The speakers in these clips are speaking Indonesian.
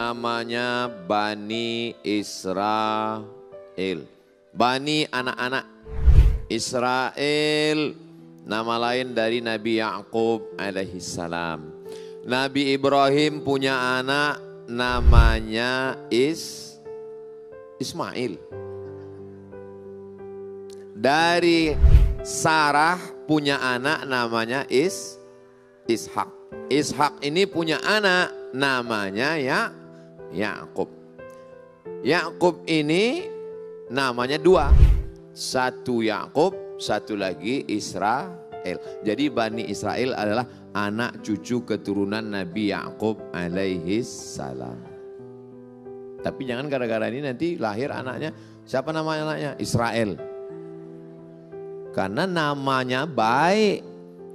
namanya Bani Israel. Bani anak-anak Israel, nama lain dari Nabi Ya'qub alaihissalam. Nabi Ibrahim punya anak namanya Ismail. Dari Sarah punya anak namanya Ishak. Ishak ini punya anak namanya Ya'qub. Ya'qub ini namanya dua. Satu Ya'qub, satu lagi Israel. Jadi Bani Israel adalah anak cucu keturunan Nabi Ya'qub alaihissalam. Tapi jangan gara-gara ini nanti lahir anaknya, siapa nama anaknya? Israel. Karena namanya baik,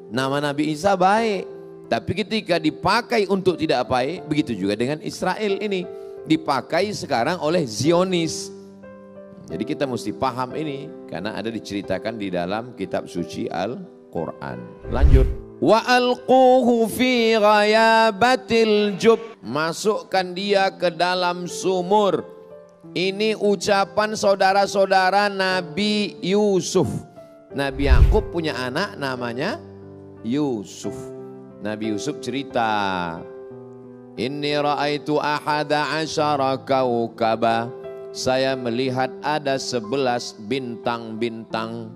nama Nabi Isa baik. Tapi ketika dipakai untuk tidak baik, begitu juga dengan Israel ini. Dipakai sekarang oleh Zionis. Jadi kita mesti paham ini, karena ada diceritakan di dalam kitab suci Al-Quran. Lanjut. Wa alquhu fi ghayabatil jub. Masukkan dia ke dalam sumur. Ini ucapan saudara-saudara Nabi Yusuf. Nabi Ya'qub punya anak namanya Yusuf. Nabi Yusuf cerita, inni ra'aitu ahada asyara kaukaba. Saya melihat ada 11 bintang-bintang.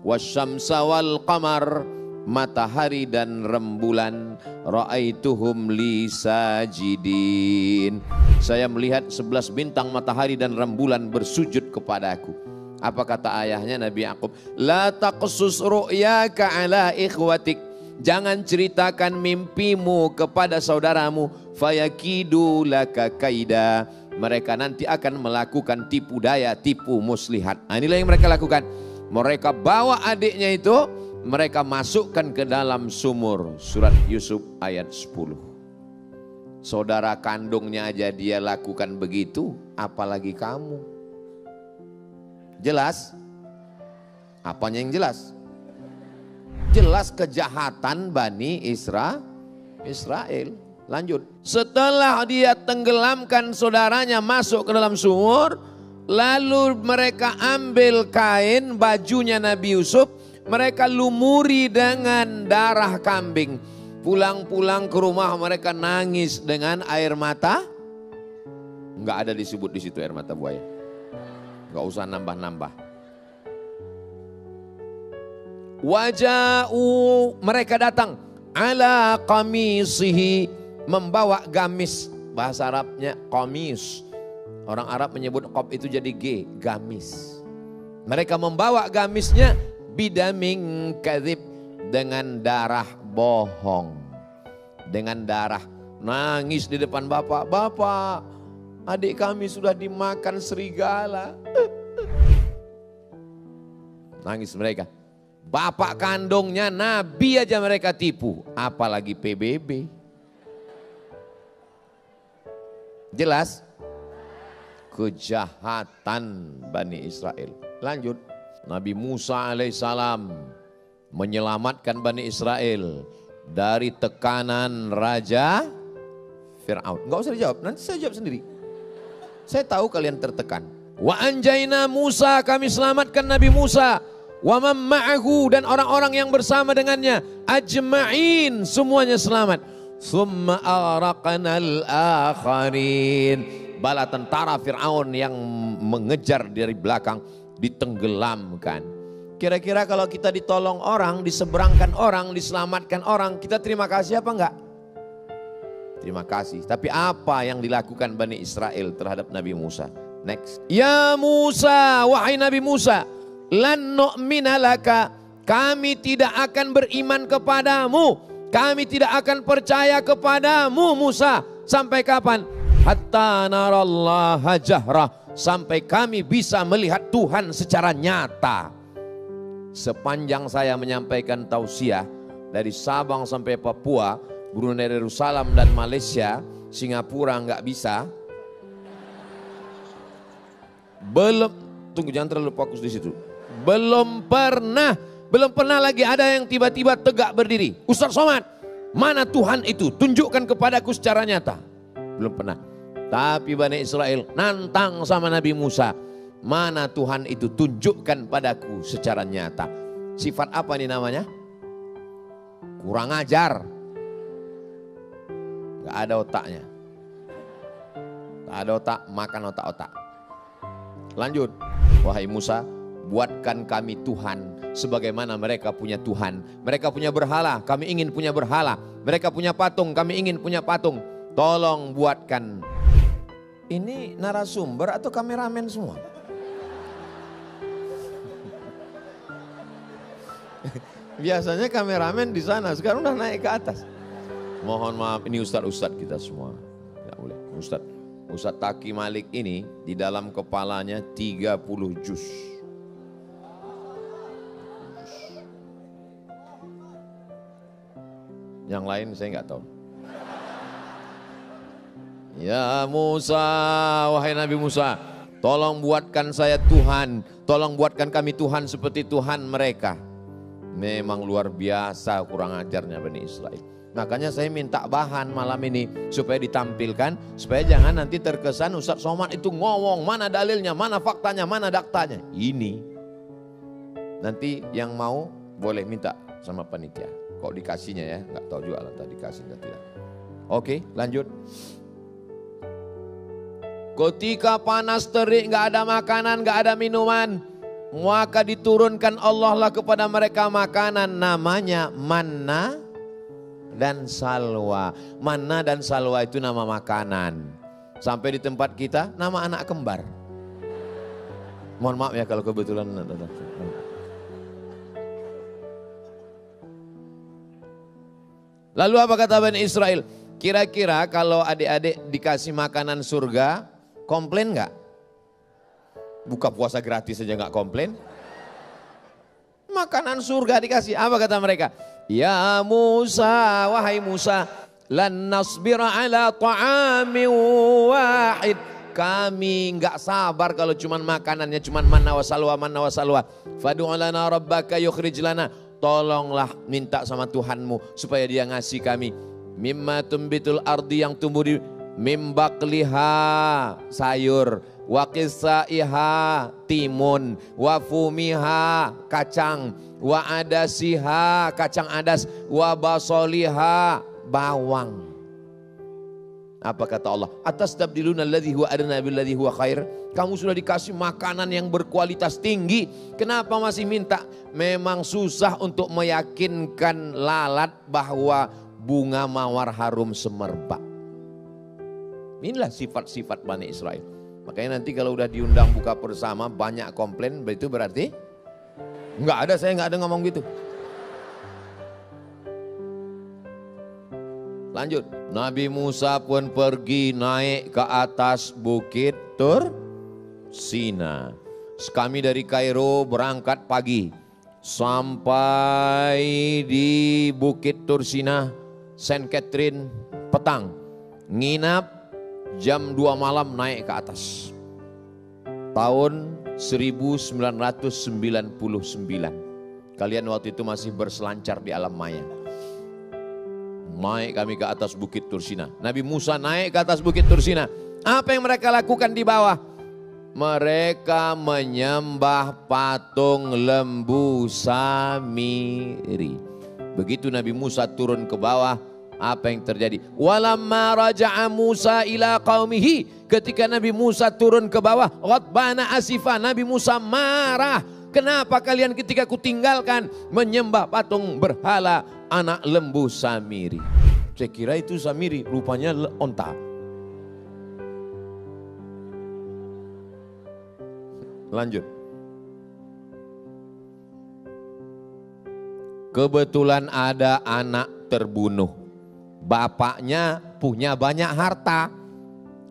Wasyamsa wal qamar, matahari dan rembulan. Ra'aituhum li sajidin. Saya melihat 11 bintang, matahari dan rembulan bersujud kepadaku. Apa kata ayahnya Nabi Ya'qub? La taqsus ru'yaka ala ikhwatik. Jangan ceritakan mimpimu kepada saudaramu. Fayakidu laka kaida. Mereka nanti akan melakukan tipu daya, tipu muslihat. Nah, inilah yang mereka lakukan. Mereka bawa adiknya itu, mereka masukkan ke dalam sumur. Surat Yusuf ayat 10. Saudara kandungnya aja dia lakukan begitu, apalagi kamu. Jelas? Apanya yang jelas? Jelas kejahatan Bani Israel. Lanjut. Setelah dia tenggelamkan saudaranya masuk ke dalam sumur, lalu mereka ambil kain bajunya Nabi Yusuf, mereka lumuri dengan darah kambing. Pulang-pulang ke rumah mereka nangis dengan air mata. Enggak ada disebut di situ air mata buaya. Enggak usah nambah-nambah. Waja'u, mereka datang ala qamisihi, membawa gamis. Bahasa Arabnya qamis. Orang Arab menyebut qab itu jadi G, gamis. Mereka membawa gamisnya bidaming kadzib, dengan darah bohong. Dengan darah. Nangis di depan bapak. Bapak, adik kami sudah dimakan serigala. Nangis mereka. Bapak kandungnya Nabi aja mereka tipu, apalagi PBB. Jelas? Kejahatan Bani Israel. Lanjut. Nabi Musa alaihissalam menyelamatkan Bani Israel dari tekanan Raja Fir'aun. Enggak usah dijawab, nanti saya jawab sendiri. Saya tahu kalian tertekan. Wa anjaina Musa, kami selamatkan Nabi Musa. Wa man ma'ahu, dan orang-orang yang bersama dengannya, ajma'in, semuanya selamat. Summa aghraqnal akharin. Bala tentara Fir'aun yang mengejar dari belakang ditenggelamkan. Kira-kira kalau kita ditolong orang, diseberangkan orang, diselamatkan orang, kita terima kasih apa enggak? Terima kasih. Tapi apa yang dilakukan Bani Israel terhadap Nabi Musa? Next. Ya Musa, wahai Nabi Musa, lan nu'mina laka, kami tidak akan beriman kepadamu, kami tidak akan percaya kepadamu Musa. Sampai kapan? Hatta narallaha jahrah, sampai kami bisa melihat Tuhan secara nyata. Sepanjang saya menyampaikan tausiah dari Sabang sampai Papua, Brunei Darussalam dan Malaysia, Singapura nggak bisa. Belum, tunggu jangan terlalu fokus di situ. Belum pernah lagi ada yang tiba-tiba tegak berdiri. Ustaz Somad, mana Tuhan itu? Tunjukkan kepadaku secara nyata. Belum pernah. Tapi Bani Israel nantang sama Nabi Musa. Mana Tuhan itu, tunjukkan padaku secara nyata. Sifat apa nih namanya? Kurang ajar. Gak ada otaknya. Gak ada otak, makan otak-otak. Lanjut. Wahai Musa, buatkan kami Tuhan sebagaimana mereka punya Tuhan. Mereka punya berhala, kami ingin punya berhala. Mereka punya patung, kami ingin punya patung. Tolong buatkan. Ini narasumber atau kameramen semua? Biasanya kameramen di sana, sekarang udah naik ke atas. Mohon maaf, ini ustadz-ustadz kita semua. Tidak boleh. Ustadz Taki Malik ini di dalam kepalanya 30 juz. Yang lain saya nggak tahu. Ya Musa, wahai Nabi Musa, tolong buatkan saya Tuhan, tolong buatkan kami Tuhan seperti Tuhan mereka. Memang luar biasa kurang ajarnya Bani Israel. Makanya saya minta bahan malam ini supaya ditampilkan, supaya jangan nanti terkesan Ustadz Somad itu ngomong, mana dalilnya, mana faktanya, mana daktanya. Ini nanti yang mau boleh minta sama panitia. Kok dikasihnya ya, nggak tahu juga lah tadi dikasih atau tidak. Oke, lanjut. Ketika panas terik, nggak ada makanan, nggak ada minuman, maka diturunkan Allah lah kepada mereka makanan namanya manna dan salwa. Manna dan salwa itu nama makanan. Sampai di tempat kita nama anak kembar. Mohon maaf ya kalau kebetulan. Lalu apa kata Bani Israel? Kira-kira kalau adik-adik dikasih makanan surga, komplain nggak? Buka puasa gratis saja nggak komplain. Makanan surga dikasih, apa kata mereka? Ya Musa, wahai Musa, lan nasbira ala ta'amin wahid. Kami nggak sabar kalau cuman makanannya cuman manna wa salwa. Fad'u lana rabbaka yukhrij lana. Tolonglah minta sama Tuhanmu supaya dia ngasih kami. Mimma tumbitul ardi, yang tumbuh di mimbakliha sayur, wa qisaiha timun, wa fumiha kacang, wa adasiha kacang adas, wa basoliha bawang. Apa kata Allah? Atastabdiluna alladzi huwa adna billadzi huwa khair. Kamu sudah dikasih makanan yang berkualitas tinggi, kenapa masih minta? Memang susah untuk meyakinkan lalat bahwa bunga mawar harum semerbak. Inilah sifat-sifat Bani Israel. Makanya nanti kalau udah diundang buka bersama banyak komplain, itu berarti enggak ada, saya enggak ada ngomong gitu. Lanjut, Nabi Musa pun pergi naik ke atas bukit Tur Sina. Kami dari Kairo berangkat pagi sampai di bukit Tur Sina, Saint Catherine petang. Nginap jam 2 malam naik ke atas. Tahun 1999. Kalian waktu itu masih berselancar di alam maya. Naik kami ke atas bukit Tur Sina. Nabi Musa naik ke atas bukit Tur Sina. Apa yang mereka lakukan di bawah? Mereka menyembah patung lembu Samiri. Begitu Nabi Musa turun ke bawah, apa yang terjadi? Walamma raja'a Musa ila qaumihi. Ketika Nabi Musa turun ke bawah, ghadbana asifa, Nabi Musa marah. Kenapa kalian ketika kutinggalkan menyembah patung berhala anak lembu Samiri? Saya kira itu Samiri, rupanya onta. Lanjut. Kebetulan ada anak terbunuh. Bapaknya punya banyak harta.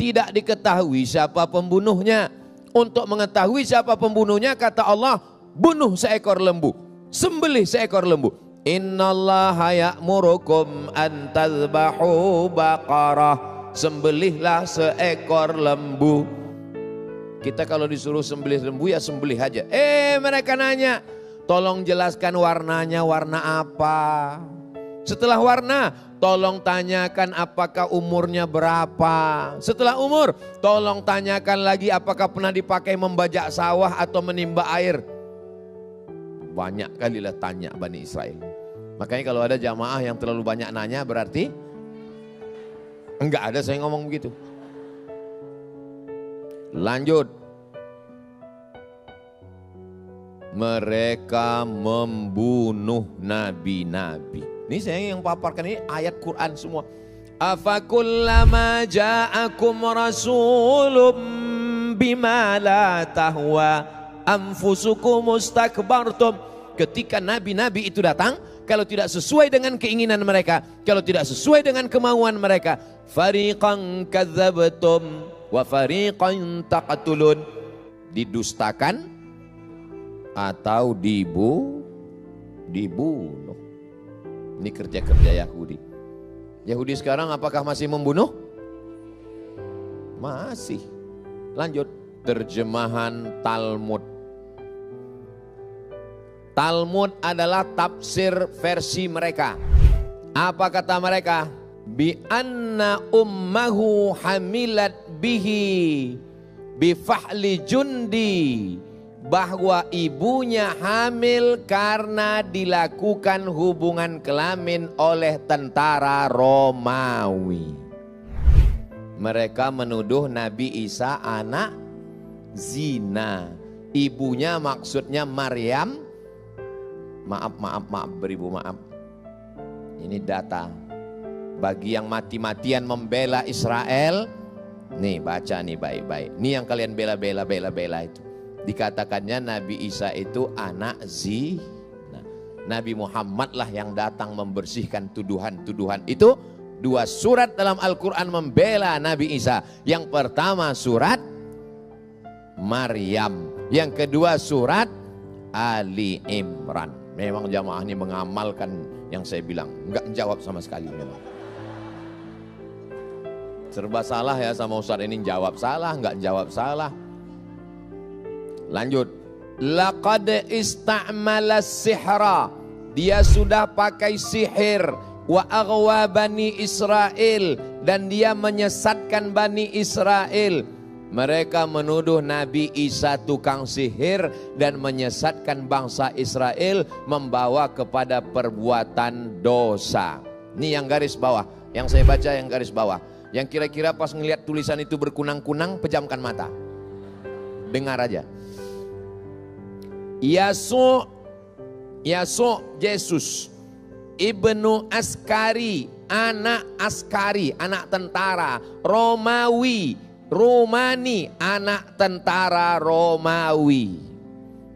Tidak diketahui siapa pembunuhnya. Untuk mengetahui siapa pembunuhnya, kata Allah, bunuh seekor lembu. Sembelih seekor lembu. Innallaha ya'murukum an tadhbahu baqarah. Sembelihlah seekor lembu. Kita kalau disuruh sembelih lembu ya sembelih aja. Mereka nanya, tolong jelaskan warnanya warna apa. Setelah warna, tolong tanyakan apakah umurnya berapa. Setelah umur, tolong tanyakan lagi apakah pernah dipakai membajak sawah atau menimba air. Banyak kalilah tanya Bani Israel. Makanya kalau ada jamaah yang terlalu banyak nanya berarti enggak ada saya ngomong begitu. Lanjut. Mereka membunuh nabi-nabi. Ini saya yang paparkan ini ayat Quran semua. Afakullama ja'akum rasulun bima la tahwa anfusukum mustakbartum. Ketika nabi-nabi itu datang, kalau tidak sesuai dengan keinginan mereka, kalau tidak sesuai dengan kemauan mereka, fariqan kadzabtum wa fariqan taqtulun, didustakan atau dibunuh. Ini kerja-kerja Yahudi. Yahudi sekarang apakah masih membunuh? Masih. Lanjut, terjemahan Talmud. Talmud adalah tafsir versi mereka. Apa kata mereka? Bi anna ummahu hamilat bihi bi fahli jundi, bahwa ibunya hamil karena dilakukan hubungan kelamin oleh tentara Romawi. Mereka menuduh Nabi Isa anak zina. Ibunya maksudnya Maryam. Maaf beribu maaf. Ini data. Bagi yang mati-matian membela Israel, nih baca nih baik-baik. Ini yang kalian bela itu. Dikatakannya Nabi Isa itu anak zina. Nabi Muhammad lah yang datang membersihkan tuduhan-tuduhan itu. 2 surat dalam Al-Quran membela Nabi Isa. Yang pertama surat Maryam. Yang kedua surat Ali Imran. Memang jamaah ini mengamalkan yang saya bilang. Enggak jawab sama sekali memang. Serba salah ya sama Ustaz ini, jawab salah, enggak jawab salah. Lanjut. Laqad istamala sihra. Dia sudah pakai sihir. Wa aghwa Bani Israel. Dan dia menyesatkan Bani Israel. Mereka menuduh Nabi Isa tukang sihir dan menyesatkan bangsa Israel, membawa kepada perbuatan dosa. Ini yang garis bawah. Yang saya baca yang garis bawah. Yang kira-kira pas ngelihat tulisan itu berkunang-kunang, pejamkan mata. Dengar aja. Yasuk Yesus ibnu Askari, anak Askari, anak tentara Romani, anak tentara Romawi.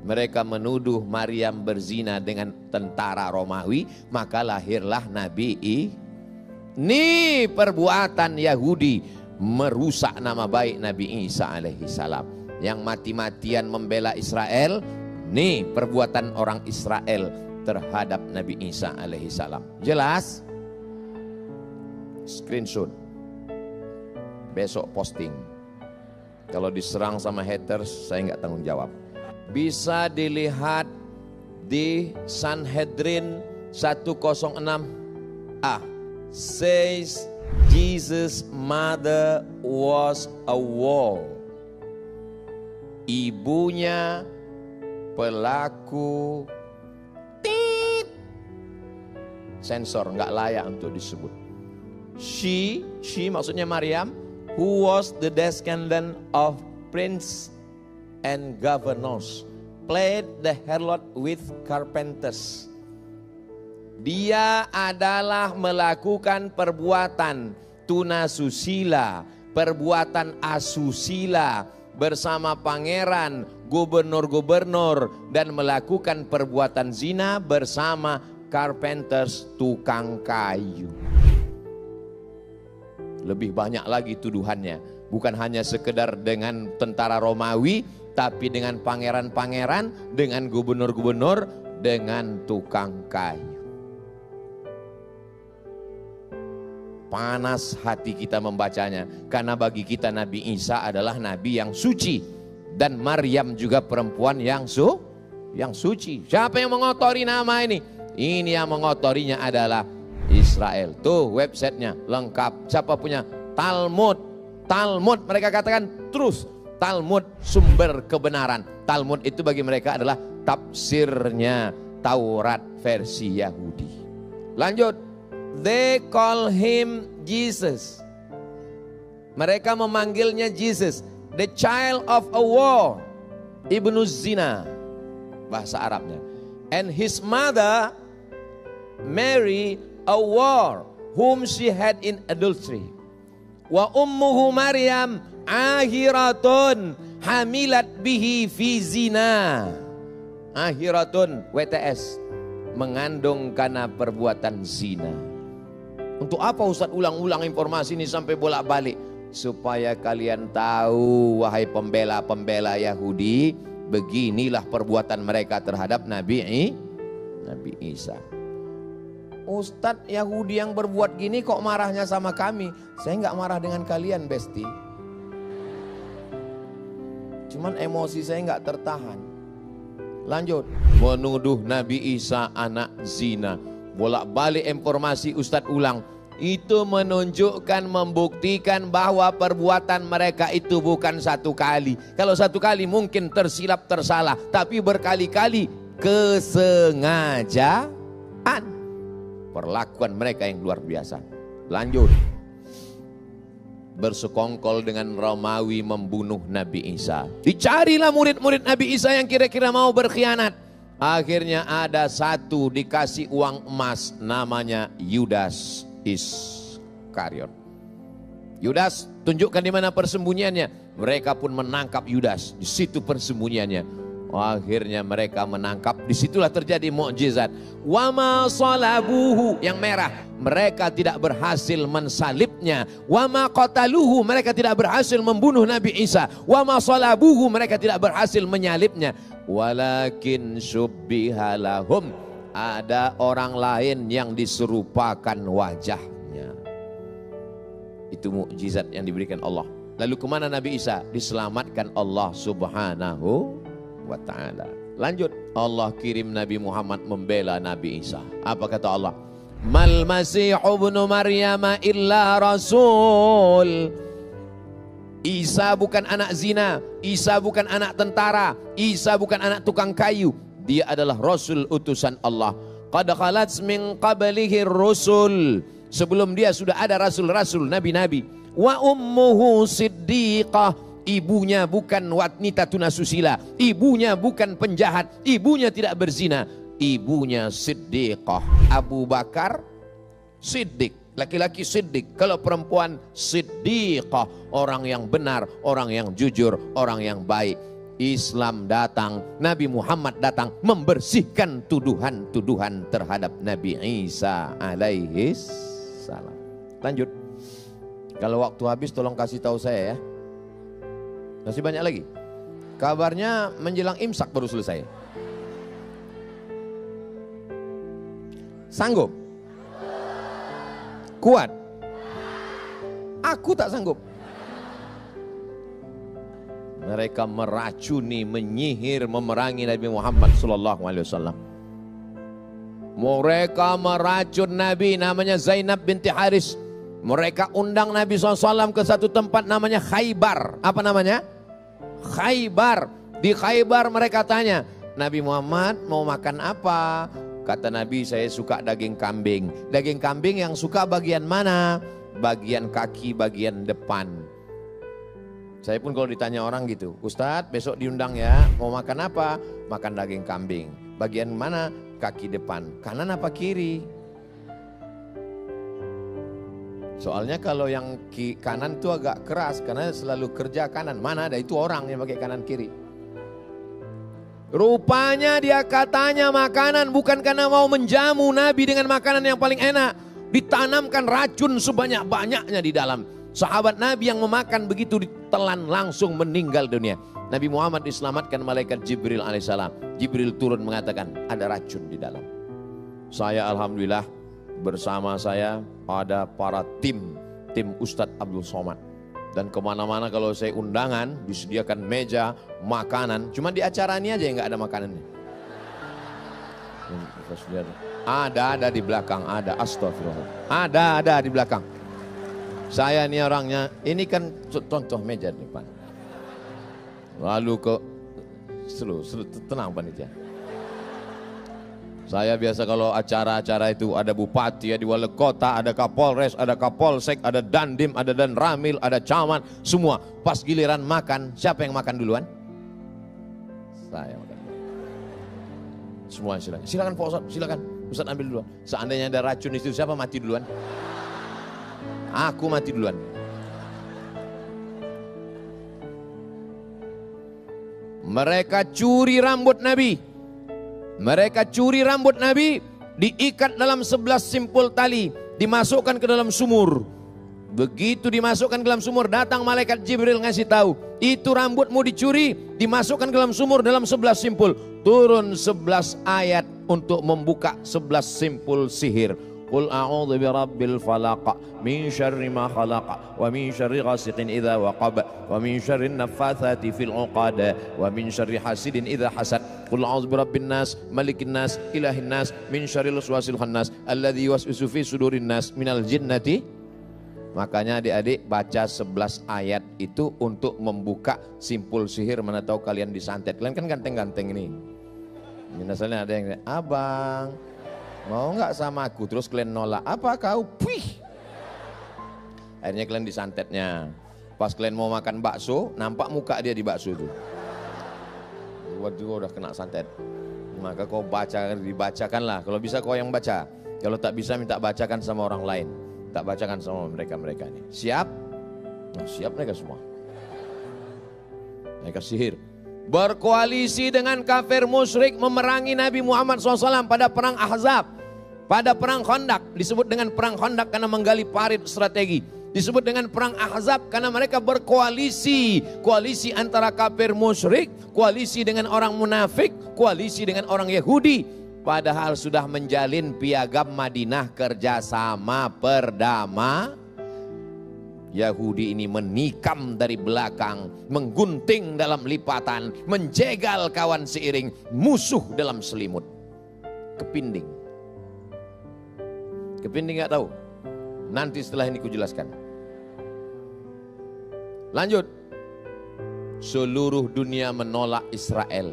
Mereka menuduh Maryam berzina dengan tentara Romawi, maka lahirlah Nabi Ini perbuatan Yahudi merusak nama baik Nabi Isa alaihi salam. Yang mati-matian membela Israel, nih perbuatan orang Israel terhadap Nabi Isa alaihi salam. Jelas? Screenshot. Besok posting. Kalau diserang sama haters, saya nggak tanggung jawab. Bisa dilihat di Sanhedrin 106a. Says Jesus' mother was a wall. Ibunya pelaku sensor, nggak layak untuk disebut. She maksudnya Maryam, who was the descendant of prince and governors, played the harlot with carpenters. Dia adalah melakukan perbuatan tunasusila, perbuatan asusila bersama pangeran, gubernur-gubernur, dan melakukan perbuatan zina bersama carpenters, tukang kayu. Lebih banyak lagi tuduhannya. Bukan hanya sekedar dengan tentara Romawi, tapi dengan pangeran-pangeran, dengan gubernur-gubernur, dengan tukang kayu. Panas hati kita membacanya, karena bagi kita Nabi Isa adalah Nabi yang suci, dan Maryam juga perempuan yang suci. Siapa yang mengotori nama ini? Ini yang mengotorinya adalah Israel. Tuh websitenya lengkap. Siapa punya? Talmud. Talmud mereka katakan truth. Talmud sumber kebenaran. Talmud itu bagi mereka adalah tafsirnya Taurat versi Yahudi. Lanjut. They call him Jesus. Mereka memanggilnya Jesus, the child of a war, ibnu zina, bahasa Arabnya. And his mother Mary, a war, whom she had in adultery. Wa ummuhu Maryam ahiratun hamilat bihi fi zina. Ahiratun WTS, mengandung karena perbuatan zina. Untuk apa Ustaz ulang-ulang informasi ini sampai bolak-balik? Supaya kalian tahu, wahai pembela-pembela Yahudi, beginilah perbuatan mereka terhadap Nabi Isa. Ustadz Yahudi yang berbuat gini kok marahnya sama kami? Saya nggak marah dengan kalian, Besti. Cuman emosi saya nggak tertahan. Lanjut. Menuduh Nabi Isa anak zina. Bolak-balik informasi Ustadz ulang. Itu menunjukkan, membuktikan bahwa perbuatan mereka itu bukan satu kali. Kalau satu kali mungkin tersilap tersalah. Tapi berkali-kali kesengajaan. Perlakuan mereka yang luar biasa. Lanjut. Bersekongkol dengan Romawi membunuh Nabi Isa. Dicarilah murid-murid Nabi Isa yang kira-kira mau berkhianat. Akhirnya ada satu dikasih uang emas, namanya Yudas Iskariot. Yudas, tunjukkan di mana persembunyiannya. Mereka pun menangkap Yudas. Di situ persembunyiannya. Akhirnya mereka menangkap, disitulah terjadi mukjizat. Wama salabuhu, yang merah, mereka tidak berhasil mensalibnya. Wama qataluhu, mereka tidak berhasil membunuh Nabi Isa. Wama salabuhu, mereka tidak berhasil menyalibnya. Walakin syubbiha lahum, ada orang lain yang diserupakan wajahnya. Itu mukjizat yang diberikan Allah. Lalu kemana Nabi Isa? Diselamatkan Allah subhanahu wa ta'ala. Lanjut. Allah kirim Nabi Muhammad membela Nabi Isa. Apa kata Allah? Mal masihu ibnu Maryam illa rasul. Isa bukan anak zina. Isa bukan anak tentara. Isa bukan anak tukang kayu. Dia adalah rasul utusan Allah. Qad khalat min qablihi rusul. Sebelum dia sudah ada rasul-rasul, nabi-nabi. Wa ummuhu siddiqah. Ibunya bukan wanita tunasusila, ibunya bukan penjahat, ibunya tidak berzina, ibunya Siddiqah. Abu Bakar Siddiq, laki-laki Siddiq. Kalau perempuan Siddiqah, orang yang benar, orang yang jujur, orang yang baik. Islam datang, Nabi Muhammad datang membersihkan tuduhan-tuduhan terhadap Nabi Isa alaihi salam. Lanjut. Kalau waktu habis tolong kasih tahu saya ya. Masih banyak lagi. Kabarnya menjelang imsak baru selesai. Sanggup? Kuat? Aku tak sanggup. Mereka meracuni, menyihir, memerangi Nabi Muhammad SAW. Mereka meracun Nabi, namanya Zainab binti Haris. Mereka undang Nabi SAW ke satu tempat namanya Khaybar. Apa namanya? Khaybar. Di Khaybar mereka tanya, Nabi Muhammad mau makan apa? Kata Nabi, saya suka daging kambing. Daging kambing yang suka bagian mana? Bagian kaki, bagian depan. Saya pun kalau ditanya orang gitu, Ustadz besok diundang ya, mau makan apa? Makan daging kambing. Bagian mana? Kaki depan. Kanan apa kiri? Soalnya kalau yang kanan itu agak keras karena selalu kerja kanan. Mana ada itu orang yang pakai kanan kiri. Rupanya dia katanya makanan bukan karena mau menjamu Nabi dengan makanan yang paling enak. Ditanamkan racun sebanyak-banyaknya di dalam. Sahabat Nabi yang memakan begitu ditelan langsung meninggal dunia. Nabi Muhammad diselamatkan malaikat Jibril alaihissalam. Jibril turun mengatakan ada racun di dalam. Saya alhamdulillah bersama saya ada para tim Ustadz Abdul Somad. Dan kemana-mana kalau saya undangan disediakan meja, makanan. Cuma di acara ini aja yang nggak ada makanannya. Ada di belakang, ada. Astagfirullah. Ada di belakang. Saya ini orangnya, ini kan contoh meja di depan. Lalu tenang panitia. Saya biasa kalau acara-acara itu ada bupati, ada wali kota, ada kapolres, ada kapolsek, ada dandim, ada danramil, ada camat, semua. Pas giliran makan, siapa yang makan duluan? Saya makan. Semua silakan. Silakan Pak Ustadz, silakan. Ustadz ambil duluan. Seandainya ada racun itu, siapa mati duluan? Aku mati duluan. Mereka curi rambut Nabi. Mereka curi rambut Nabi, diikat dalam 11 simpul tali, dimasukkan ke dalam sumur. Begitu dimasukkan ke dalam sumur, datang malaikat Jibril ngasih tahu, itu rambutmu dicuri, dimasukkan ke dalam sumur dalam 11 simpul. Turun 11 ayat untuk membuka 11 simpul sihir. Qul a'udzu birabbil falaq min syarri ma khalaq wa min syarri ghasiqin idza waqab wa min syarri naffatsati fil 'uqad wa min syarri hasidin idza hasad. Qul a'udzu birabbin nas malikin nas ilahin nas min syarril waswasil khannas alladzi yuwaswisu fi sudurin nas minal jinnati. Makanya adik-adik baca 11 ayat itu untuk membuka simpul sihir. Mana tahu kalian disantet. Kalian kan ganteng-ganteng ini. Misalnya ada yang abang mau nggak sama aku, terus kalian nolak, apa kau? Puih. Akhirnya kalian disantetnya. Pas kalian mau makan bakso, nampak muka dia di bakso itu. Waduh, udah kena santet. Maka kau dibacakanlah. Kalau bisa kau yang baca. Kalau tak bisa minta bacakan sama orang lain. Tak bacakan sama mereka ini. Siap? Nah, siap mereka semua. Mereka sihir. Berkoalisi dengan kafir musyrik memerangi Nabi Muhammad SAW pada perang Ahzab. Pada perang Khandaq, disebut dengan perang Khandaq karena menggali parit strategi. Disebut dengan perang Ahzab karena mereka berkoalisi. Koalisi antara kafir musyrik, koalisi dengan orang munafik, koalisi dengan orang Yahudi. Padahal sudah menjalin piagam Madinah kerjasama perdamaian. Yahudi ini menikam dari belakang, menggunting dalam lipatan, menjegal kawan seiring, musuh dalam selimut. Kepinding. Kepinding nggak tahu? Nanti setelah ini kujelaskan. Lanjut. Seluruh dunia menolak Israel.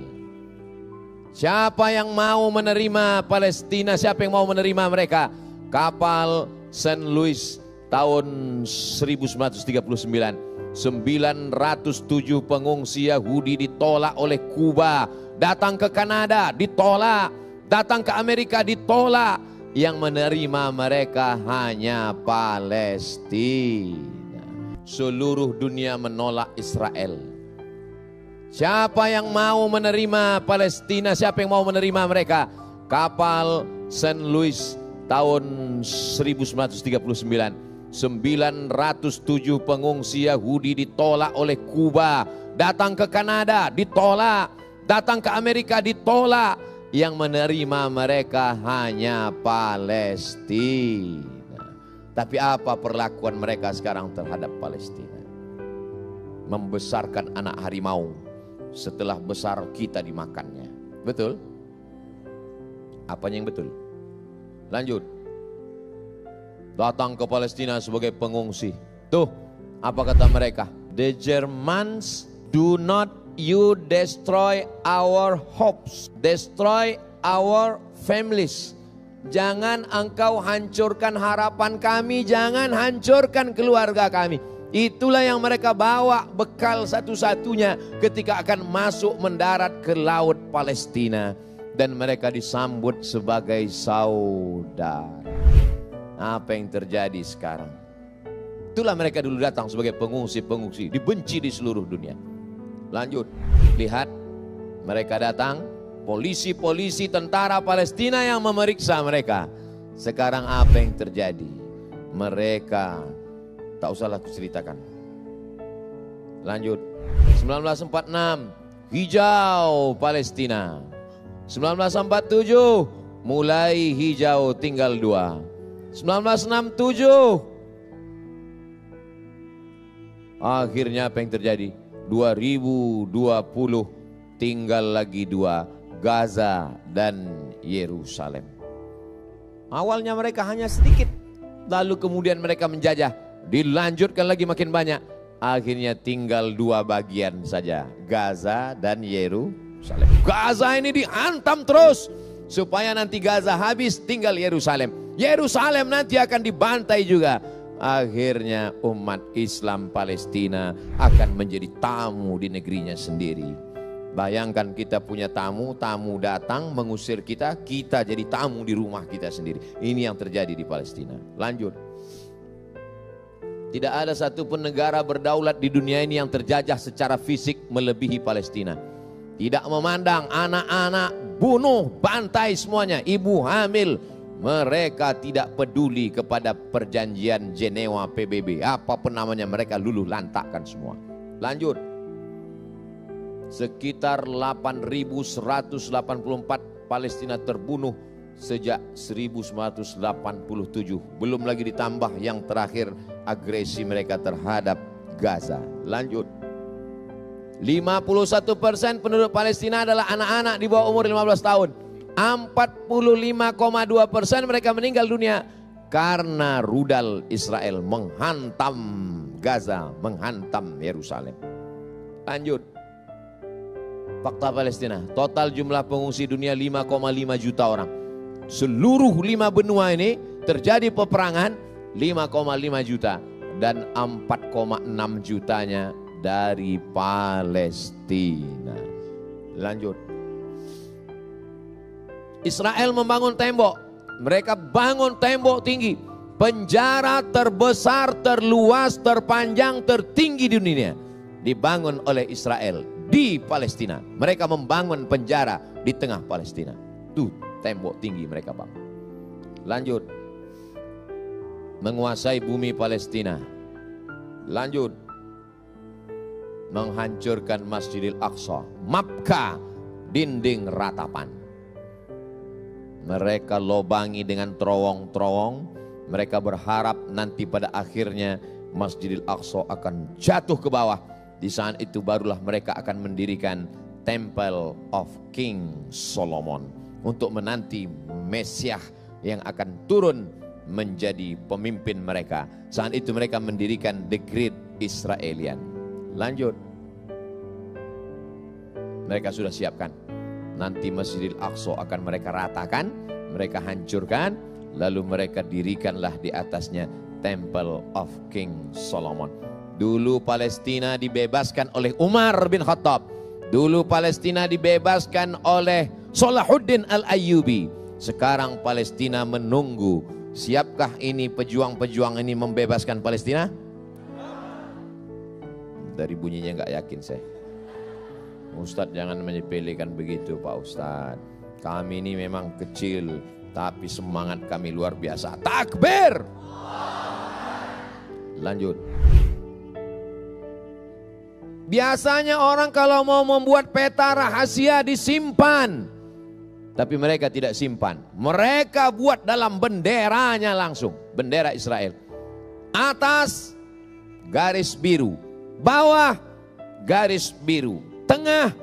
Siapa yang mau menerima Palestina? Siapa yang mau menerima mereka? Kapal St. Louis tahun 1939. 907 pengungsi Yahudi ditolak oleh Kuba. Datang ke Kanada ditolak. Datang ke Amerika ditolak. Yang menerima mereka hanya Palestina. Seluruh dunia menolak Israel. Siapa yang mau menerima Palestina? Siapa yang mau menerima mereka? Kapal St. Louis tahun 1939. 907 pengungsi Yahudi ditolak oleh Kuba. Datang ke Kanada ditolak. Datang ke Amerika ditolak. Yang menerima mereka hanya Palestina. Tapi apa perlakuan mereka sekarang terhadap Palestina? Membesarkan anak harimau. Setelah besar kita dimakannya. Betul? Apanya yang betul? Lanjut. Datang ke Palestina sebagai pengungsi. Tuh, apa kata mereka? The Germans do not you destroy our hopes, destroy our families. Jangan engkau hancurkan harapan kami, jangan hancurkan keluarga kami. Itulah yang mereka bawa bekal satu-satunya ketika akan masuk mendarat ke laut Palestina. Dan mereka disambut sebagai saudara. Apa yang terjadi sekarang? Itulah mereka dulu datang sebagai pengungsi-pengungsi, dibenci di seluruh dunia. Lanjut, lihat mereka datang, polisi-polisi tentara Palestina yang memeriksa mereka. Sekarang apa yang terjadi? Mereka, tak usahlah aku ceritakan. Lanjut, 1946, hijau Palestina. 1947, mulai hijau tinggal 2. 1967, akhirnya apa yang terjadi? 2020 tinggal lagi 2, Gaza dan Yerusalem. Awalnya mereka hanya sedikit, lalu kemudian mereka menjajah, dilanjutkan lagi makin banyak. Akhirnya tinggal 2 bagian saja, Gaza dan Yerusalem. Gaza ini dihantam terus, supaya nanti Gaza habis, tinggal Yerusalem. Yerusalem nanti akan dibantai juga. Akhirnya umat Islam Palestina akan menjadi tamu di negerinya sendiri. Bayangkan kita punya tamu, tamu datang mengusir kita, kita jadi tamu di rumah kita sendiri. Ini yang terjadi di Palestina. Lanjut. Tidak ada satupun negara berdaulat di dunia ini yang terjajah secara fisik melebihi Palestina. Tidak memandang anak-anak, bunuh, bantai semuanya, ibu hamil. Mereka tidak peduli kepada perjanjian Jenewa PBB, apapun namanya, mereka luluh lantakkan semua. Lanjut. Sekitar 8.184 Palestina terbunuh sejak 1987. Belum lagi ditambah yang terakhir, agresi mereka terhadap Gaza. Lanjut. 51% penduduk Palestina adalah anak-anak di bawah umur 15 tahun. 45,2% mereka meninggal dunia karena rudal Israel menghantam Gaza, menghantam Yerusalem. Lanjut. Fakta Palestina, total jumlah pengungsi dunia 5,5 juta orang. Seluruh 5 benua ini terjadi peperangan 5,5 juta dan 4,6 jutanya dari Palestina. Lanjut. Israel membangun tembok. Mereka bangun tembok tinggi. Penjara terbesar, terluas, terpanjang, tertinggi di dunia dibangun oleh Israel di Palestina. Mereka membangun penjara di tengah Palestina. Tuh tembok tinggi mereka bangun. Lanjut. Menguasai bumi Palestina. Lanjut. Menghancurkan Masjidil Aqsa, Makkah, dinding ratapan. Mereka lobangi dengan terowong-terowong. Mereka berharap nanti pada akhirnya Masjidil Aqsa akan jatuh ke bawah. Di saat itu barulah mereka akan mendirikan Temple of King Solomon untuk menanti Mesias yang akan turun menjadi pemimpin mereka. Saat itu mereka mendirikan The Great Israelian. Lanjut. Mereka sudah siapkan. Nanti Masjidil Aqsa akan mereka ratakan, mereka hancurkan, lalu mereka dirikanlah di atasnya Temple of King Solomon. Dulu Palestina dibebaskan oleh Umar bin Khattab. Dulu Palestina dibebaskan oleh Salahuddin Al-Ayyubi. Sekarang Palestina menunggu. Siapkah ini pejuang-pejuang ini membebaskan Palestina? Dari bunyinya nggak yakin saya. Ustadz jangan menyepelekan begitu Pak Ustadz. Kami ini memang kecil, tapi semangat kami luar biasa. Takbir! Lanjut. Biasanya orang kalau mau membuat peta rahasia disimpan. Tapi mereka tidak simpan. Mereka buat dalam benderanya langsung. Bendera Israel. Atas garis biru. Bawah garis biru. Tengah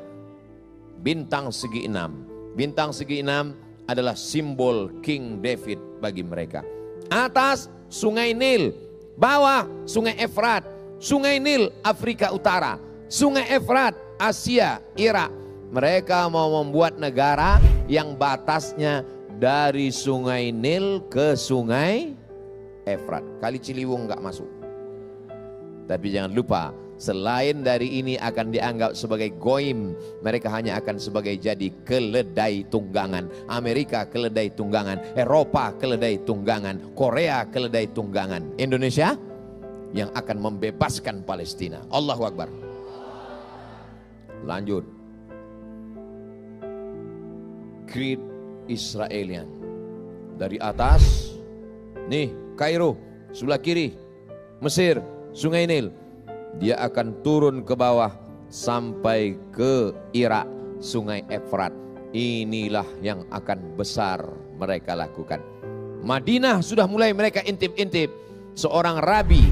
bintang segi 6. Bintang segi 6 adalah simbol King David bagi mereka. Atas Sungai Nil, bawah Sungai Efrat. Sungai Nil Afrika Utara, Sungai Efrat Asia, Irak. Mereka mau membuat negara yang batasnya dari Sungai Nil ke Sungai Efrat. Kali Ciliwung nggak masuk. Tapi jangan lupa, selain dari ini akan dianggap sebagai goim, mereka hanya akan sebagai jadi keledai tunggangan. Amerika keledai tunggangan, Eropa keledai tunggangan, Korea keledai tunggangan. Indonesia yang akan membebaskan Palestina. Allahu Akbar. Lanjut. Great Israelian. Dari atas, nih Kairo, sebelah kiri Mesir, Sungai Nil. Dia akan turun ke bawah sampai ke Irak, Sungai Efrat. Inilah yang akan besar mereka lakukan. Madinah sudah mulai mereka intip-intip. Seorang rabi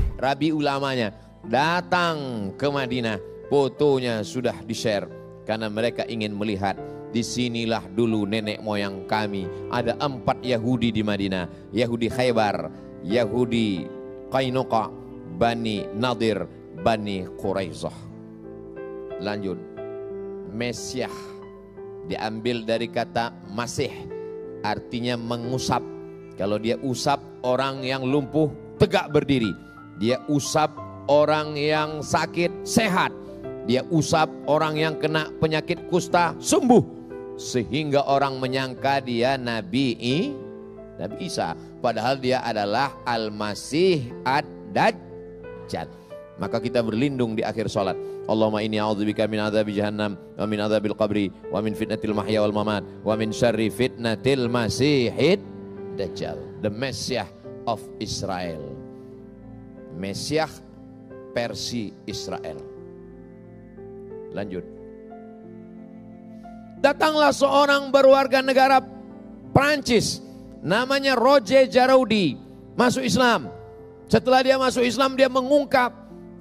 ulamanya datang ke Madinah. Fotonya sudah di-share karena mereka ingin melihat Disinilah dulu nenek moyang kami. Ada 4 Yahudi di Madinah. Yahudi Khaybar, Yahudi Qainuqa, Bani Nadir, Bani Quraizah. Lanjut. Mesyah diambil dari kata masih, artinya mengusap. Kalau dia usap orang yang lumpuh tegak berdiri. Dia usap orang yang sakit sehat. Dia usap orang yang kena penyakit kusta sembuh. Sehingga orang menyangka dia Nabi Isa. Padahal dia adalah Al-Masih Ad-Dajjal. Maka kita berlindung di akhir salat. Allahumma inni a'udzubika min adzabi jahannam wa min adzabil qabri wa min fitnatil mahya wal mamat wa min syarri fitnatil masihid dajjal. The Messiah of Israel. Mesiah versi Israel. Lanjut. Datanglah seorang berwarga negara Prancis, namanya Roger Jaraudi, masuk Islam. Setelah dia masuk Islam, dia mengungkap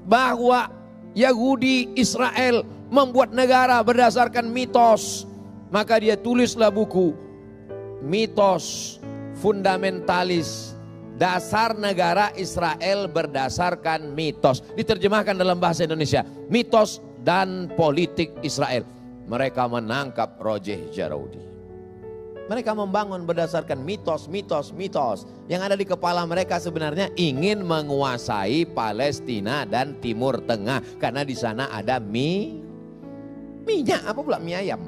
bahwa Yahudi Israel membuat negara berdasarkan mitos. Maka dia tulislah buku Mitos Fundamentalis, dasar negara Israel berdasarkan mitos. Diterjemahkan dalam bahasa Indonesia, mitos dan politik Israel. Mereka menangkap Roger Jaraudi. Mereka membangun berdasarkan mitos. Yang ada di kepala mereka sebenarnya ingin menguasai Palestina dan Timur Tengah. Karena di sana ada minyak, apa pula mie ayam.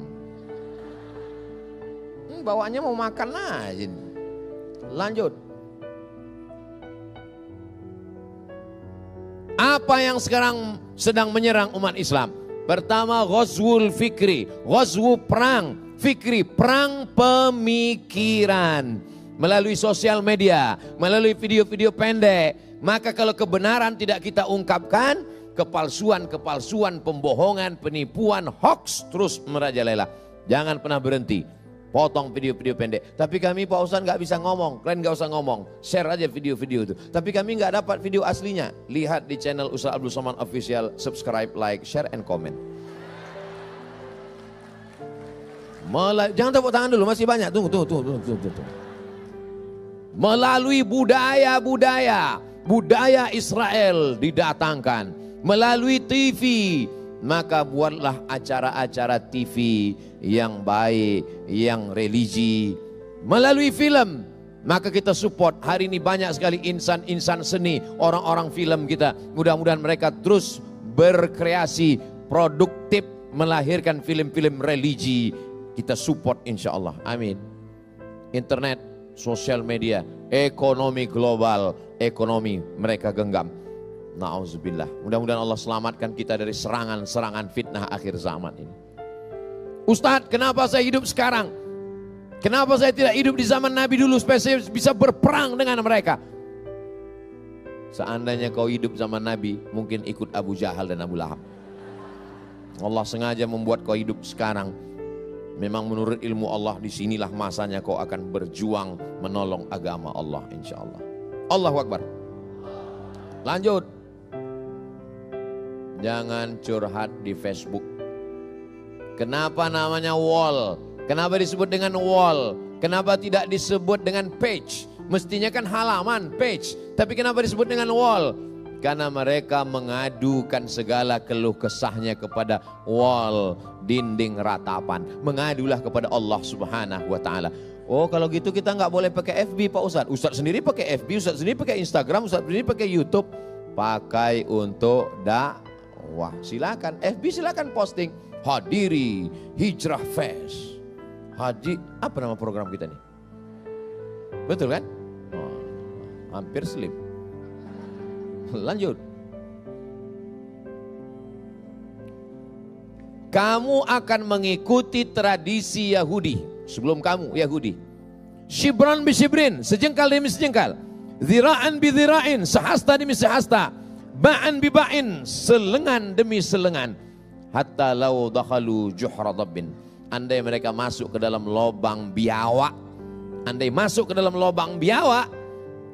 Bawaannya mau makan aja. Lanjut. Apa yang sekarang sedang menyerang umat Islam? Pertama, ghazwul fikri, ghazwu perang fikri, perang pemikiran. Melalui sosial media, melalui video-video pendek. Maka kalau kebenaran tidak kita ungkapkan, kepalsuan, pembohongan, penipuan, hoax terus merajalela. Jangan pernah berhenti. Potong video-video pendek. Tapi kami Pak Ustaz nggak bisa ngomong. Kalian nggak usah ngomong. Share aja video-video itu. Tapi kami nggak dapat video aslinya. Lihat di channel Ustaz Abdul Somad Official. Subscribe, like, share, and comment. Jangan tepuk tangan dulu. Masih banyak. Tunggu. Melalui budaya Israel didatangkan. Melalui TV. Maka buatlah acara-acara TV yang baik, yang religi. Melalui film, maka kita support. Hari ini banyak sekali insan-insan seni, orang-orang film kita. Mudah-mudahan mereka terus berkreasi, produktif, melahirkan film-film religi. Kita support insya Allah. Amin. Internet, sosial media, ekonomi global, ekonomi mereka genggam. Na'udzubillah. Mudah-mudahan Allah selamatkan kita dari serangan-serangan fitnah akhir zaman ini. Ustadz, kenapa saya hidup sekarang? Kenapa saya tidak hidup di zaman Nabi dulu supaya saya bisa berperang dengan mereka? Seandainya kau hidup zaman Nabi, mungkin ikut Abu Jahal dan Abu Lahab. Allah sengaja membuat kau hidup sekarang. Memang menurut ilmu Allah, disinilah masanya kau akan berjuang menolong agama Allah insya Allah. Allahu Akbar. Lanjut. Jangan curhat di Facebook. Kenapa namanya wall? Kenapa disebut dengan wall? Kenapa tidak disebut dengan page? Mestinya kan halaman, page. Tapi kenapa disebut dengan wall? Karena mereka mengadukan segala keluh kesahnya kepada wall, dinding ratapan. Mengadulah kepada Allah Subhanahu wa Ta'ala. Oh, kalau gitu kita nggak boleh pakai FB Pak Ustadz. Ustadz sendiri pakai FB, Ustadz sendiri pakai Instagram, Ustadz sendiri pakai YouTube. Pakai untuk dakwah. Silakan, FB silakan posting. Hadiri Hijrah Fest. Apa nama program kita nih? Betul kan? Oh, hampir slip. Lanjut. Kamu akan mengikuti tradisi Yahudi. Sebelum kamu Yahudi. Shibran bi shibrin, sejengkal demi sejengkal. Zira'an bi zira'in, sehasta demi sehasta. Ba'an bi ba'in, selengan demi selengan. Hatta lau dakhalu juhra dhabbin. Andai mereka masuk ke dalam lubang biawak. Andai masuk ke dalam lubang biawak,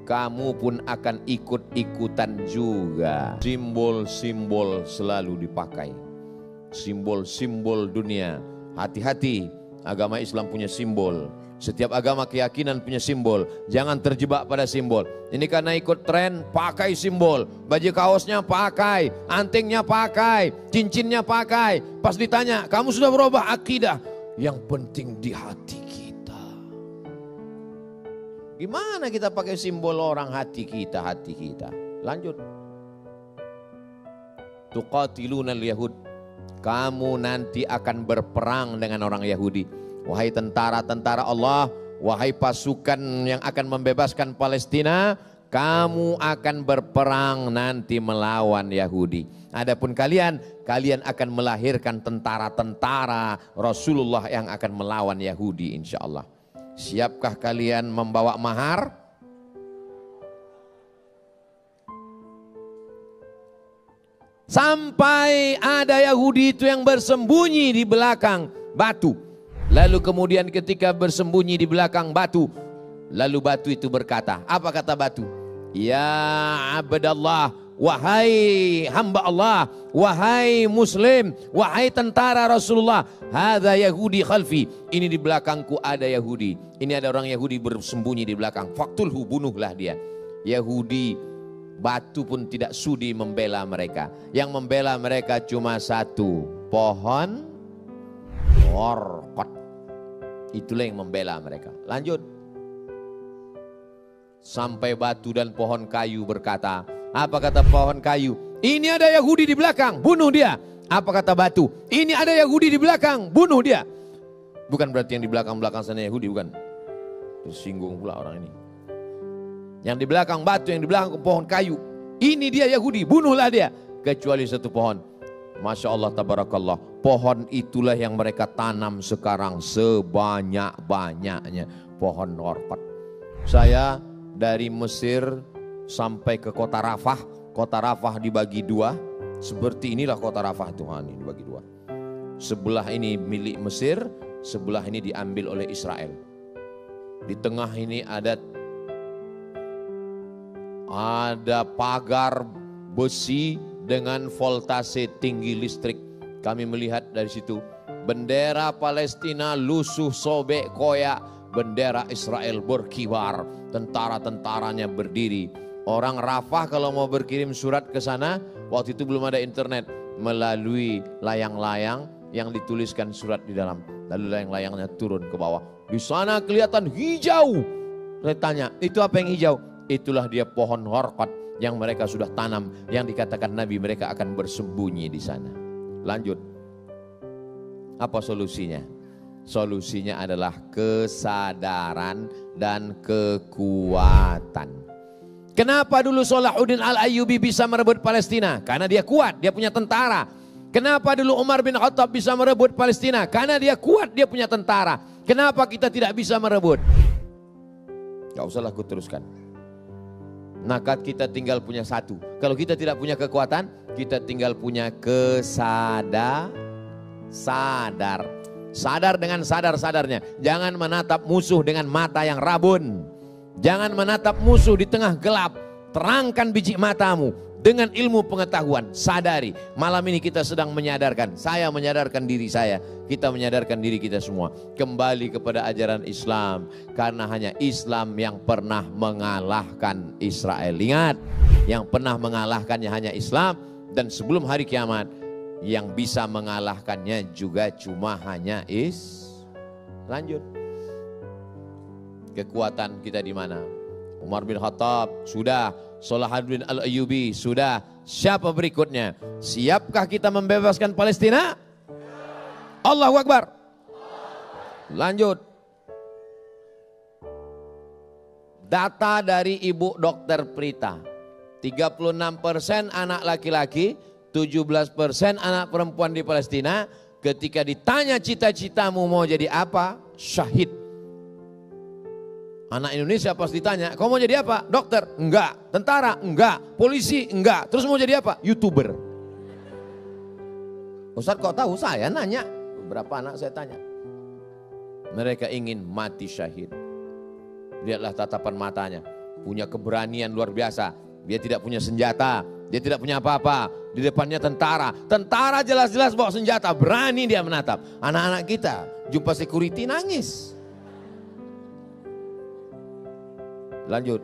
kamu pun akan ikut-ikutan juga. Simbol-simbol selalu dipakai. Simbol-simbol dunia. Hati-hati, Agama Islam punya simbol. Setiap agama keyakinan punya simbol. Jangan terjebak pada simbol. Ini karena ikut tren, pakai simbol. Baju kaosnya pakai, antingnya pakai, cincinnya pakai. Pas ditanya, kamu sudah berubah akidah? Yang penting di hati kita. Gimana kita pakai simbol orang hati kita, hati kita? Lanjut. Tuqatilunal yahud. Kamu nanti akan berperang dengan orang Yahudi. Wahai tentara-tentara Allah, wahai pasukan yang akan membebaskan Palestina, kamu akan berperang nanti melawan Yahudi. Adapun kalian akan melahirkan tentara-tentara Rasulullah yang akan melawan Yahudi insya Allah. Siapkah kalian membawa mahar? Sampai ada Yahudi itu yang bersembunyi di belakang batu. Lalu kemudian ketika bersembunyi di belakang batu, lalu batu itu berkata, apa kata batu? Ya abdallah, wahai hamba Allah, wahai muslim, wahai tentara Rasulullah, hadza Yahudi khalfi. Ini di belakangku ada Yahudi. Ini ada orang Yahudi bersembunyi di belakang. Faktulhu, bunuhlah dia. Yahudi, batu pun tidak sudi membela mereka. Yang membela mereka cuma satu, pohon orkot. Itulah yang membela mereka. Lanjut. Sampai batu dan pohon kayu berkata, apa kata pohon kayu? Ini ada Yahudi di belakang, bunuh dia. Apa kata batu? Ini ada Yahudi di belakang, bunuh dia. Bukan berarti yang di belakang-belakang sana Yahudi, bukan. Tersinggung pula orang ini. Yang di belakang batu, yang di belakang pohon kayu. Ini dia Yahudi, bunuhlah dia. Kecuali satu pohon. Masya Allah, tabarakallah. Pohon itulah yang mereka tanam sekarang sebanyak-banyaknya. Pohon orkot. Saya dari Mesir sampai ke kota Rafah. Kota Rafah dibagi dua. Seperti inilah kota Rafah Tuhan, ini dibagi dua. Sebelah ini milik Mesir, sebelah ini diambil oleh Israel. Di tengah ini ada pagar besi dengan voltase tinggi listrik. Kami melihat dari situ bendera Palestina lusuh, sobek, koyak, bendera Israel berkibar, tentara-tentaranya berdiri. Orang Rafah kalau mau berkirim surat ke sana, waktu itu belum ada internet, melalui layang-layang yang dituliskan surat di dalam. Lalu layang-layangnya turun ke bawah. Di sana kelihatan hijau. Saya tanya, itu apa yang hijau? Itulah dia pohon orkot yang mereka sudah tanam, yang dikatakan Nabi mereka akan bersembunyi di sana. Lanjut. Apa solusinya? Solusinya adalah kesadaran dan kekuatan. Kenapa dulu Salahuddin Al-Ayyubi bisa merebut Palestina? Karena dia kuat, dia punya tentara. Kenapa dulu Umar bin Khattab bisa merebut Palestina? Karena dia kuat, dia punya tentara. Kenapa kita tidak bisa merebut? Gak usahlah aku teruskan. Nakat kita tinggal punya satu. Kalau kita tidak punya kekuatan, kita tinggal punya sadar. Sadar dengan sadar-sadarnya. Jangan menatap musuh dengan mata yang rabun. Jangan menatap musuh di tengah gelap. Terangkan biji matamu dengan ilmu pengetahuan. Sadari. Malam ini kita sedang menyadarkan. Saya menyadarkan diri saya. Kita menyadarkan diri kita semua. Kembali kepada ajaran Islam. Karena hanya Islam yang pernah mengalahkan Israel. Ingat. Yang pernah mengalahkannya hanya Islam. Dan sebelum hari kiamat, yang bisa mengalahkannya juga cuma hanya Lanjut. Kekuatan kita di mana? Umar bin Khattab sudah, Salahuddin Al-Ayyubi sudah. Siapa berikutnya? Siapkah kita membebaskan Palestina? Allahu Akbar. Lanjut. Data dari Ibu Dokter Prita. 36% anak laki-laki, 17% anak perempuan di Palestina. Ketika ditanya cita-citamu mau jadi apa? Syahid. Anak Indonesia pas ditanya, kamu mau jadi apa? Dokter? Enggak. Tentara? Enggak. Polisi? Enggak. Terus mau jadi apa? YouTuber. Ustaz kok tahu? Saya nanya. Beberapa anak saya tanya. Mereka ingin mati syahid. Lihatlah tatapan matanya. Punya keberanian luar biasa. Dia tidak punya senjata. Dia tidak punya apa-apa. di depannya tentara. Tentara jelas-jelas bawa senjata, berani dia menatap. Anak-anak kita jumpa security nangis. Lanjut.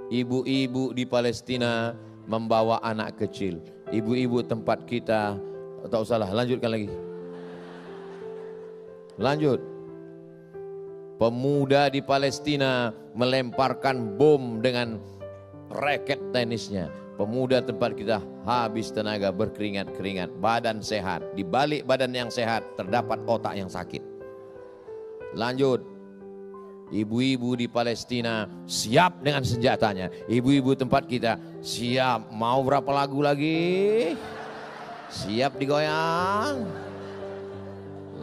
Ibu-ibu di Palestina membawa anak kecil. Ibu-ibu tempat kita, tak usahlah, lanjutkan lagi. Lanjut. Pemuda di Palestina melemparkan bom dengan raket tenisnya. Pemuda tempat kita habis tenaga, berkeringat-keringat, badan sehat. Di balik badan yang sehat terdapat otak yang sakit. Lanjut. Ibu-ibu di Palestina siap dengan senjatanya. Ibu-ibu tempat kita siap. Mau berapa lagu lagi? Siap digoyang.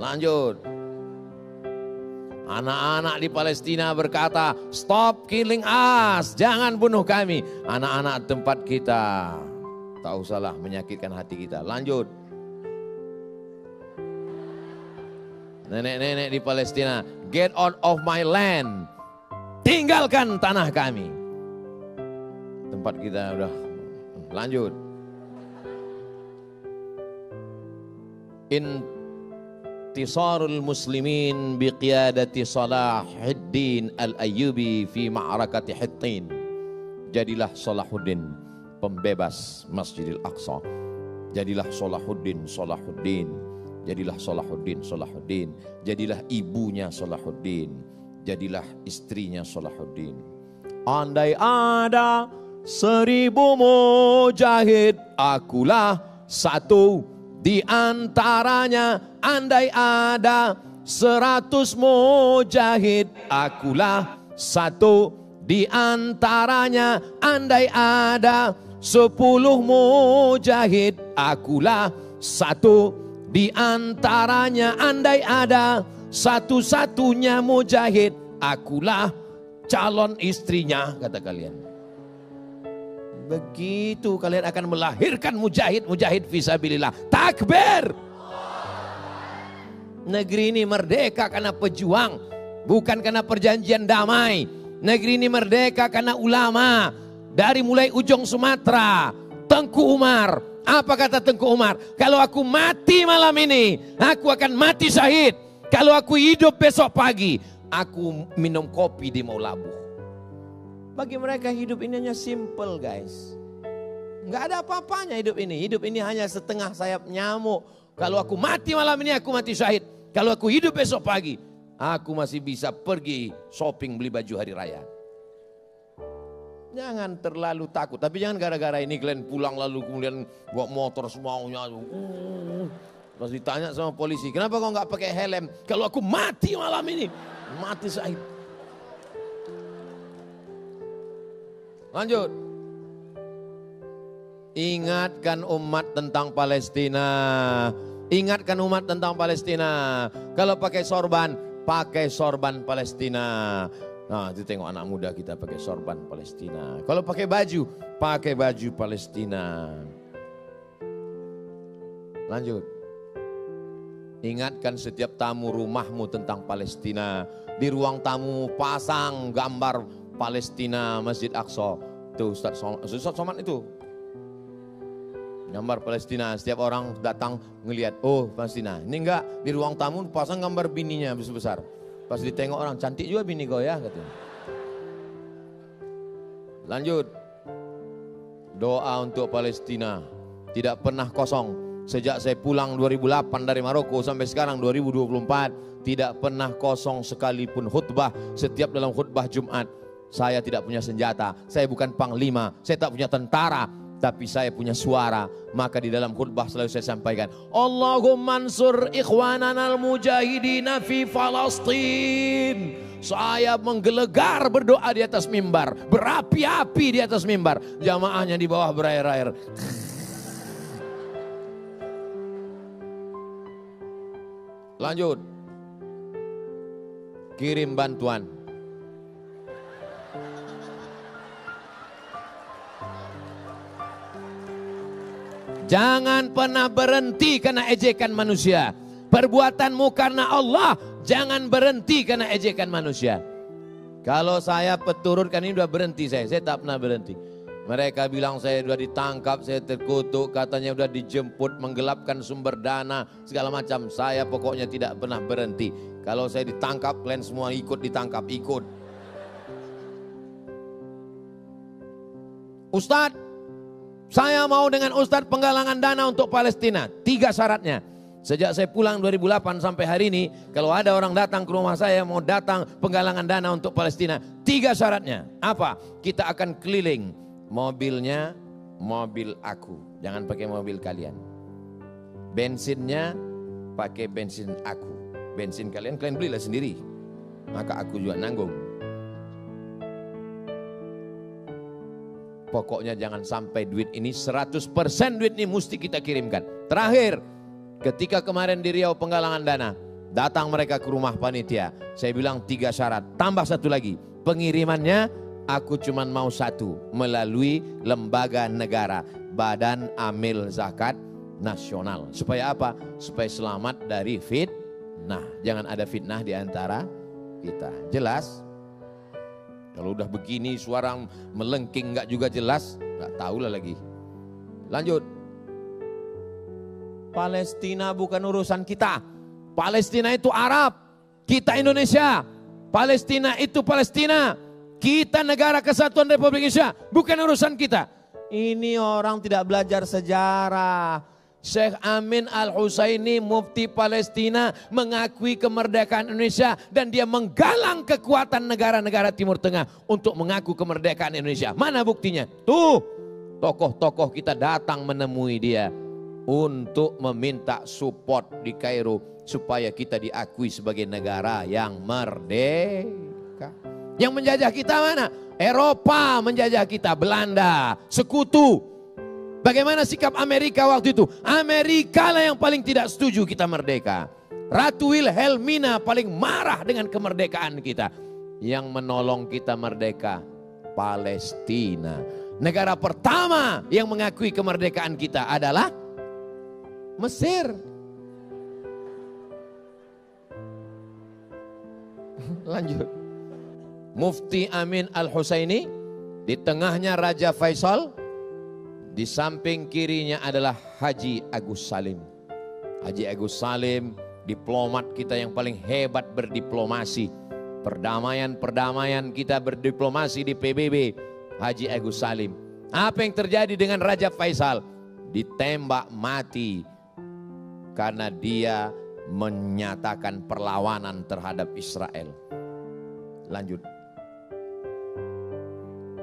Lanjut. Anak-anak di Palestina berkata, stop killing us, jangan bunuh kami. Anak-anak tempat kita, tak usahlah menyakitkan hati kita. Lanjut. Nenek-nenek di Palestina, get out of my land, tinggalkan tanah kami. Tempat kita udah. Lanjut. Intisarul muslimin biqiyadati Salahuddin al-Ayyubi fi ma'arakati Hittin. Jadilah Salahuddin pembebas Masjidil Aqsa. Jadilah Salahuddin. Jadilah Salahuddin. Jadilah ibunya Salahuddin. Jadilah istrinya Salahuddin. Andai ada 1000 mujahid, akulah satu di antaranya. Andai ada 100 mujahid, akulah satu di antaranya. Andai ada 10 mujahid, akulah satu di antaranya. Andai ada satu-satunya mujahid, akulah calon istrinya, kata kalian. Begitu kalian akan melahirkan mujahid fisabilillah. Takbir. Negeri ini merdeka karena pejuang, bukan karena perjanjian damai. Negeri ini merdeka karena ulama. Dari mulai ujung Sumatera, Tengku Umar. Apa kata Tengku Umar? Kalau aku mati malam ini, aku akan mati syahid. Kalau aku hidup besok pagi, aku minum kopi di Maulabu. Bagi mereka hidup ini hanya simple, guys. Nggak ada apa-apanya hidup ini. Hidup ini hanya setengah sayap nyamuk. Kalau aku mati malam ini, aku mati syahid. Kalau aku hidup besok pagi, aku masih bisa pergi shopping beli baju hari raya. Jangan terlalu takut. Tapi jangan gara-gara ini kalian pulang lalu kemudian bawa motor semaunya. Terus ditanya sama polisi, kenapa kau nggak pakai helm? Kalau aku mati malam ini, mati syahid. Lanjut. Ingatkan umat tentang Palestina. Ingatkan umat tentang Palestina. Kalau pakai sorban Palestina. Nah, itu tengok anak muda kita pakai sorban Palestina. Kalau pakai baju Palestina. Lanjut. Ingatkan setiap tamu rumahmu tentang Palestina. Di ruang tamu pasang gambar Palestina, Masjid Aqsa. Itu Ustaz Somad itu. Gambar Palestina, setiap orang datang ngelihat, oh Palestina. Ini enggak, di ruang tamu pasang gambar bininya besar-besar. Pas ditengok orang, cantik juga bini kau ya, katanya. Lanjut. Doa untuk Palestina tidak pernah kosong. Sejak saya pulang 2008 dari Maroko sampai sekarang 2024, tidak pernah kosong sekalipun khutbah. Setiap dalam khutbah Jumat, saya tidak punya senjata, saya bukan panglima, saya tak punya tentara, tapi saya punya suara. Maka di dalam khutbah selalu saya sampaikan, Allahumma ansur ikhwananal mujahidina fi Falastin. Saya menggelegar berdoa di atas mimbar, berapi-api di atas mimbar, jamaahnya di bawah berair-air. Lanjut. Kirim bantuan. Jangan pernah berhenti karena ejekan manusia. Perbuatanmu karena Allah, jangan berhenti karena ejekan manusia. Kalau saya peturutkan ini udah berhenti saya tak pernah berhenti. Mereka bilang saya sudah ditangkap, saya terkutuk, katanya sudah dijemput, menggelapkan sumber dana, segala macam. Saya pokoknya tidak pernah berhenti. Kalau saya ditangkap, kalian semua ikut ditangkap, ikut. Ustadz, saya mau dengan Ustadz penggalangan dana untuk Palestina. 3 syaratnya. Sejak saya pulang 2008 sampai hari ini, kalau ada orang datang ke rumah saya mau datang penggalangan dana untuk Palestina, 3 syaratnya. Apa? Kita akan keliling. Mobilnya mobil aku, jangan pakai mobil kalian. Bensinnya pakai bensin aku. Bensin kalian belilah sendiri. Maka aku juga nanggung. Pokoknya jangan sampai duit ini 100% duit ini mesti kita kirimkan. Terakhir, ketika kemarin di Riau penggalangan dana, datang mereka ke rumah panitia. Saya bilang 3 syarat, tambah 1 lagi. Pengirimannya aku cuma mau 1, melalui lembaga negara, Badan Amil Zakat Nasional. Supaya apa? Supaya selamat dari fitnah. Jangan ada fitnah di antara kita. Jelas? Kalau udah begini suara melengking nggak juga jelas, nggak tahu lah lagi. Lanjut. Palestina bukan urusan kita. Palestina itu Arab, kita Indonesia. Palestina itu Palestina. Kita negara kesatuan Republik Indonesia, bukan urusan kita. Ini orang tidak belajar sejarah. Syekh Amin Al-Husaini, mufti Palestina, mengakui kemerdekaan Indonesia. Dan dia menggalang kekuatan negara-negara Timur Tengah untuk mengaku kemerdekaan Indonesia. Mana buktinya? Tuh, tokoh-tokoh kita datang menemui dia untuk meminta support di Kairo supaya kita diakui sebagai negara yang merdeka. Yang menjajah kita mana? Eropa menjajah kita, Belanda, sekutu. Bagaimana sikap Amerika waktu itu? Amerika lah yang paling tidak setuju kita merdeka. Ratu Wilhelmina paling marah dengan kemerdekaan kita. Yang menolong kita merdeka, Palestina. Negara pertama yang mengakui kemerdekaan kita adalah Mesir. Lanjut. Mufti Amin Al-Husaini, di tengahnya Raja Faisal, di samping kirinya adalah Haji Agus Salim. Haji Agus Salim, diplomat kita yang paling hebat berdiplomasi. Perdamaian kita berdiplomasi di PBB, Haji Agus Salim. Apa yang terjadi dengan Raja Faisal? Ditembak mati karena dia menyatakan perlawanan terhadap Israel. Lanjut.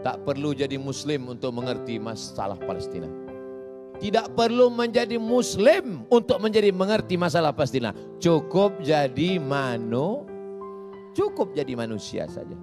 Tak perlu jadi muslim untuk mengerti masalah Palestina. Tidak perlu menjadi muslim untuk mengerti masalah Palestina. Cukup jadi manusia saja.